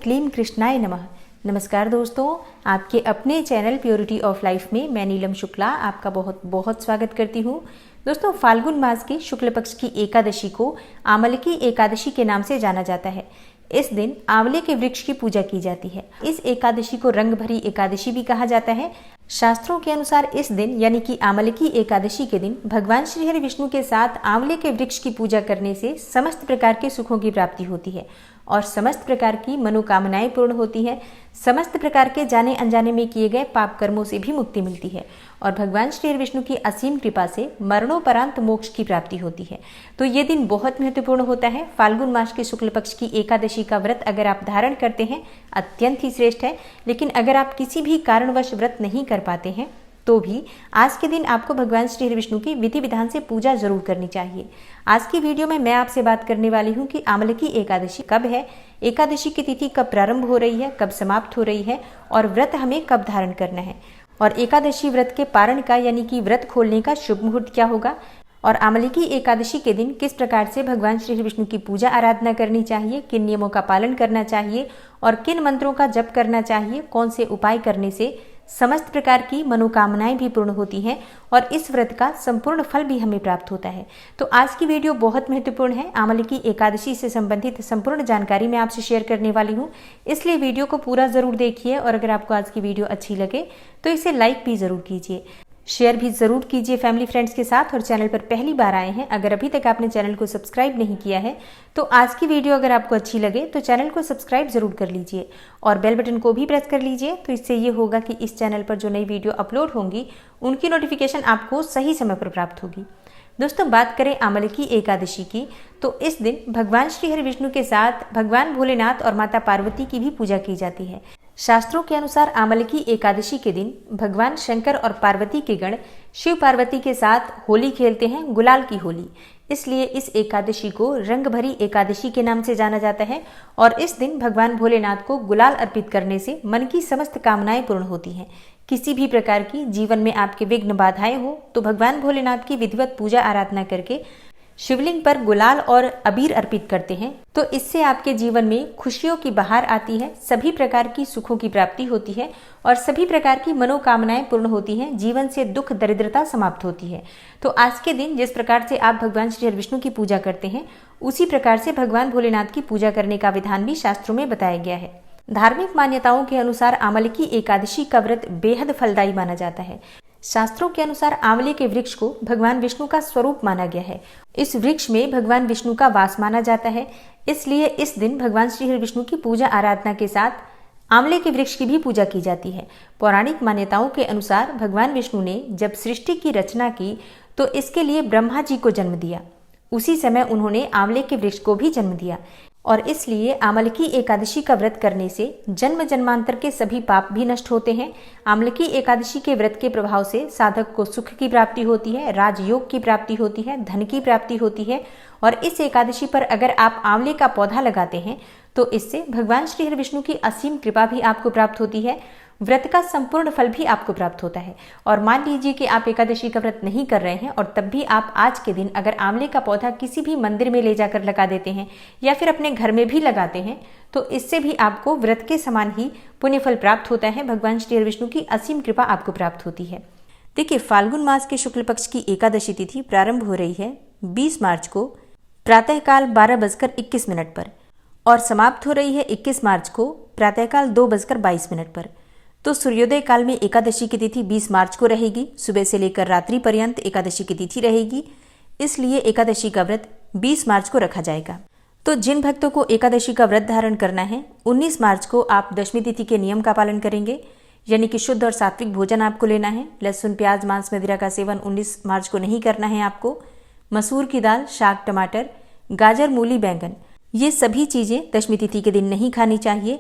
क्लीं कृष्णाय नमः। नमस्कार दोस्तों, आपके अपने चैनल प्योरिटी ऑफ लाइफ में मैं नीलम शुक्ला आपका बहुत बहुत स्वागत करती हूँ। दोस्तों, फाल्गुन मास की शुक्ल पक्ष की एकादशी को आमलकी एकादशी के नाम से जाना जाता है। इस दिन आंवले के वृक्ष की पूजा की जाती है। इस एकादशी को रंग भरी एकादशी भी कहा जाता है। शास्त्रों के अनुसार इस दिन यानी कि आमलकी एकादशी के दिन भगवान श्री हरि विष्णु के साथ आंवले के वृक्ष की पूजा करने से समस्त प्रकार के सुखों की प्राप्ति होती है और समस्त प्रकार की मनोकामनाएं पूर्ण होती है। समस्त प्रकार के जाने अनजाने में किए गए पाप कर्मों से भी मुक्ति मिलती है और भगवान श्री हरि विष्णु की असीम कृपा से मरणोपरांत मोक्ष की प्राप्ति होती है। तो ये दिन बहुत महत्वपूर्ण होता है। फाल्गुन मास के शुक्ल पक्ष की एकादशी का व्रत अगर आप धारण करते हैं अत्यंत ही श्रेष्ठ है, लेकिन अगर आप किसी भी कारणवश व्रत नहीं कर पाते हैं तो भी आज के दिन आपको भगवान श्री हरि विष्णु की विधि विधान से पूजा जरूर करनी चाहिए। आज की वीडियो में मैं आपसे बात करने वाली हूँ कि आमलकी एकादशी कब है, एकादशी की तिथि कब प्रारंभ हो रही है, कब समाप्त हो रही है और व्रत हमें कब धारण करना है और एकादशी व्रत के पारण का यानी कि व्रत खोलने का शुभ मुहूर्त क्या होगा और आमलकी एकादशी के दिन किस प्रकार से भगवान श्री हरि विष्णु की पूजा आराधना करनी चाहिए, किन नियमों का पालन करना चाहिए और किन मंत्रों का जप करना चाहिए, कौन से उपाय करने से समस्त प्रकार की मनोकामनाएं भी पूर्ण होती हैं और इस व्रत का संपूर्ण फल भी हमें प्राप्त होता है। तो आज की वीडियो बहुत महत्वपूर्ण है। आमलकी एकादशी से संबंधित संपूर्ण जानकारी मैं आपसे शेयर करने वाली हूँ, इसलिए वीडियो को पूरा जरूर देखिए और अगर आपको आज की वीडियो अच्छी लगे तो इसे लाइक भी जरूर कीजिए, शेयर भी जरूर कीजिए फैमिली फ्रेंड्स के साथ। और चैनल पर पहली बार आए हैं, अगर अभी तक आपने चैनल को सब्सक्राइब नहीं किया है तो आज की वीडियो अगर आपको अच्छी लगे तो चैनल को सब्सक्राइब जरूर कर लीजिए और बेल बटन को भी प्रेस कर लीजिए। तो इससे ये होगा कि इस चैनल पर जो नई वीडियो अपलोड होंगी उनकी नोटिफिकेशन आपको सही समय पर प्राप्त होगी। दोस्तों, बात करें आमलकी एकादशी की तो इस दिन भगवान श्री हरि विष्णु के साथ भगवान भोलेनाथ और माता पार्वती की भी पूजा की जाती है। शास्त्रों के अनुसार आमलकी एकादशी के दिन भगवान शंकर और पार्वती के गण शिव पार्वती के साथ होली खेलते हैं, गुलाल की होली। इसलिए इस एकादशी को रंग भरी एकादशी के नाम से जाना जाता है और इस दिन भगवान भोलेनाथ को गुलाल अर्पित करने से मन की समस्त कामनाएं पूर्ण होती हैं। किसी भी प्रकार की जीवन में आपके विघ्न बाधाएं हो तो भगवान भोलेनाथ की विधिवत पूजा आराधना करके शिवलिंग पर गुलाल और अबीर अर्पित करते हैं तो इससे आपके जीवन में खुशियों की बहार आती है, सभी प्रकार की सुखों की प्राप्ति होती है और सभी प्रकार की मनोकामनाएं पूर्ण होती हैं, जीवन से दुख दरिद्रता समाप्त होती है। तो आज के दिन जिस प्रकार से आप भगवान श्री हरि विष्णु की पूजा करते हैं उसी प्रकार से भगवान भोलेनाथ की पूजा करने का विधान भी शास्त्रों में बताया गया है। धार्मिक मान्यताओं के अनुसार आमलकी एकादशी का व्रत बेहद फलदायी माना जाता है। शास्त्रों के अनुसार आंवले के वृक्ष को भगवान विष्णु का स्वरूप माना गया है। इस वृक्ष में भगवान विष्णु का वास माना जाता है, इसलिए इस दिन भगवान श्री हरि विष्णु की पूजा आराधना के साथ आंवले के वृक्ष की भी पूजा की जाती है। पौराणिक मान्यताओं के अनुसार भगवान विष्णु ने जब सृष्टि की रचना की तो इसके लिए ब्रह्मा जी को जन्म दिया। उसी समय उन्होंने आंवले के वृक्ष को भी जन्म दिया और इसलिए आमलकी एकादशी का व्रत करने से जन्म जन्मांतर के सभी पाप भी नष्ट होते हैं। आमलकी एकादशी के व्रत के प्रभाव से साधक को सुख की प्राप्ति होती है, राजयोग की प्राप्ति होती है, धन की प्राप्ति होती है और इस एकादशी पर अगर आप आंवले का पौधा लगाते हैं तो इससे भगवान श्री हरि विष्णु की असीम कृपा भी आपको प्राप्त होती है, व्रत का संपूर्ण फल भी आपको प्राप्त होता है। और मान लीजिए कि आप एकादशी का व्रत नहीं कर रहे हैं और तब भी आप आज के दिन अगर आंवले का पौधा किसी भी मंदिर में ले जाकर लगा देते हैं या फिर अपने घर में भी लगाते हैं तो इससे भी आपको व्रत के समान ही पुण्य फल प्राप्त होता है, भगवान श्री हरि विष्णु की असीम कृपा आपको प्राप्त होती है। देखिए, फाल्गुन मास के शुक्ल पक्ष की एकादशी तिथि प्रारंभ हो रही है 20 मार्च को प्रातःकाल 12:21 पर और समाप्त हो रही है 21 मार्च को प्रातःकाल 2:22 पर। तो सूर्योदय काल में एकादशी की तिथि 20 मार्च को रहेगी, सुबह से लेकर रात्रि पर्यंत एकादशी की तिथि रहेगी, इसलिए एकादशी का व्रत 20 मार्च को रखा जाएगा। तो जिन भक्तों को एकादशी का व्रत धारण करना है 19 मार्च को आप दशमी तिथि के नियम का पालन करेंगे, यानी कि शुद्ध और सात्विक भोजन आपको लेना है। लहसुन, प्याज, मांस, मदिरा का सेवन 19 मार्च को नहीं करना है आपको। मसूर की दाल, शाक, टमाटर, गाजर, मूली, बैंगन, ये सभी चीजें दशमी तिथि के दिन नहीं खानी चाहिए।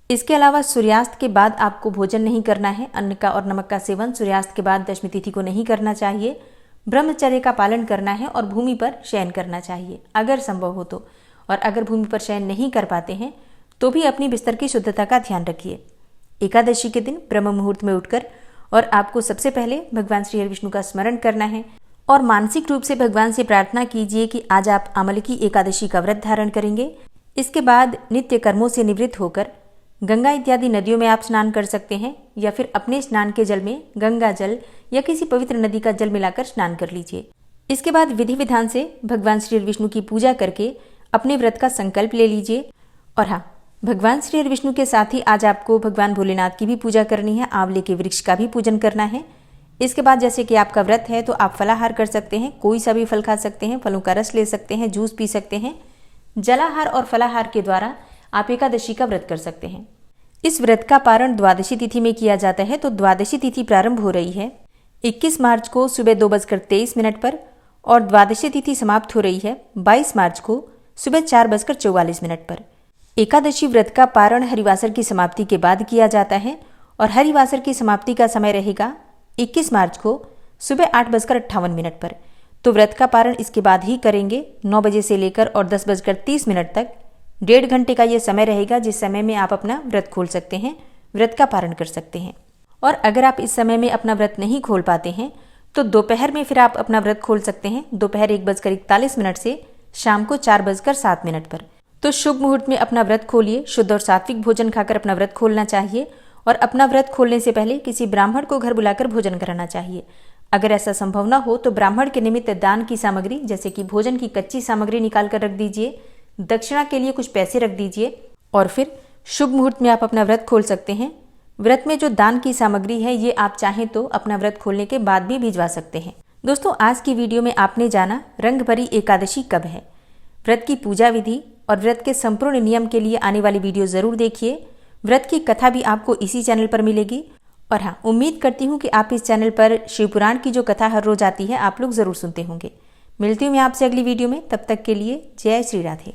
इसके अलावा सूर्यास्त के बाद आपको भोजन नहीं करना है। अन्न का और नमक का सेवन सूर्यास्त के बाद दशमी तिथि को नहीं करना चाहिए। ब्रह्मचर्य का पालन करना है और भूमि पर शयन करना चाहिए अगर संभव हो तो। और अगर भूमि पर शयन नहीं कर पाते हैं तो भी अपनी बिस्तर की शुद्धता का ध्यान रखिए। एकादशी के दिन ब्रह्म मुहूर्त में उठकर और आपको सबसे पहले भगवान श्री हरि विष्णु का स्मरण करना है और मानसिक रूप से भगवान से प्रार्थना कीजिए कि आज आप आमलकी एकादशी का व्रत धारण करेंगे। इसके बाद नित्य कर्मों से निवृत्त होकर गंगा इत्यादि नदियों में आप स्नान कर सकते हैं, या फिर अपने स्नान के जल में गंगा जल या किसी पवित्र नदी का जल मिलाकर स्नान कर लीजिए। इसके बाद विधि विधान से भगवान श्री विष्णु की पूजा करके अपने व्रत का संकल्प ले लीजिए। और हाँ, भगवान श्री विष्णु के साथ ही आज आपको भगवान भोलेनाथ की भी पूजा करनी है, आंवले के वृक्ष का भी पूजन करना है। इसके बाद जैसे कि आपका व्रत है तो आप फलाहार कर सकते हैं, कोई सा भी फल खा सकते हैं, फलों का रस ले सकते हैं, जूस पी सकते हैं। जलाहार और फलाहार के द्वारा आप एकादशी का व्रत कर सकते हैं। इस व्रत का पारण द्वादशी तिथि में किया जाता है, तो द्वादशी तिथि प्रारंभ हो रही है 21 मार्च को सुबह 2:23 पर और द्वादशी तिथि समाप्त हो रही है 22 मार्च को सुबह 4:44 पर। एकादशी व्रत का पारण हरिवासर की समाप्ति के बाद किया जाता है और हरिवासर की समाप्ति का समय रहेगा 21 मार्च को सुबह 8:58 पर। तो व्रत का पारण इसके बाद ही करेंगे 9 बजे से लेकर और 10:30 तक। 1.5 घंटे का ये समय रहेगा जिस समय में आप अपना व्रत खोल सकते हैं, व्रत का पारण कर सकते हैं। और अगर आप इस समय में अपना व्रत नहीं खोल पाते हैं तो दोपहर में फिर आप अपना व्रत खोल सकते हैं, दोपहर 1:41 से शाम को 4:07 पर। तो शुभ मुहूर्त में अपना व्रत खोलिए, शुद्ध और सात्विक भोजन खाकर अपना व्रत खोलना चाहिए और अपना व्रत खोलने से पहले किसी ब्राह्मण को घर बुलाकर भोजन कराना चाहिए। अगर ऐसा संभव न हो तो ब्राह्मण के निमित्त दान की सामग्री जैसे कि भोजन की कच्ची सामग्री निकाल कर रख दीजिए, दक्षिणा के लिए कुछ पैसे रख दीजिए और फिर शुभ मुहूर्त में आप अपना व्रत खोल सकते हैं। व्रत में जो दान की सामग्री है ये आप चाहें तो अपना व्रत खोलने के बाद भी भिजवा सकते हैं। दोस्तों, आज की वीडियो में आपने जाना रंग भरी एकादशी कब है, व्रत की पूजा विधि और व्रत के संपूर्ण नियम के लिए आने वाली वीडियो जरूर देखिए। व्रत की कथा भी आपको इसी चैनल पर मिलेगी। और हाँ, उम्मीद करती हूँ कि आप इस चैनल पर शिवपुराण की जो कथा हर रोज आती है आप लोग जरूर सुनते होंगे। मिलती हूँ मैं आपसे अगली वीडियो में, तब तक के लिए जय श्री राधे।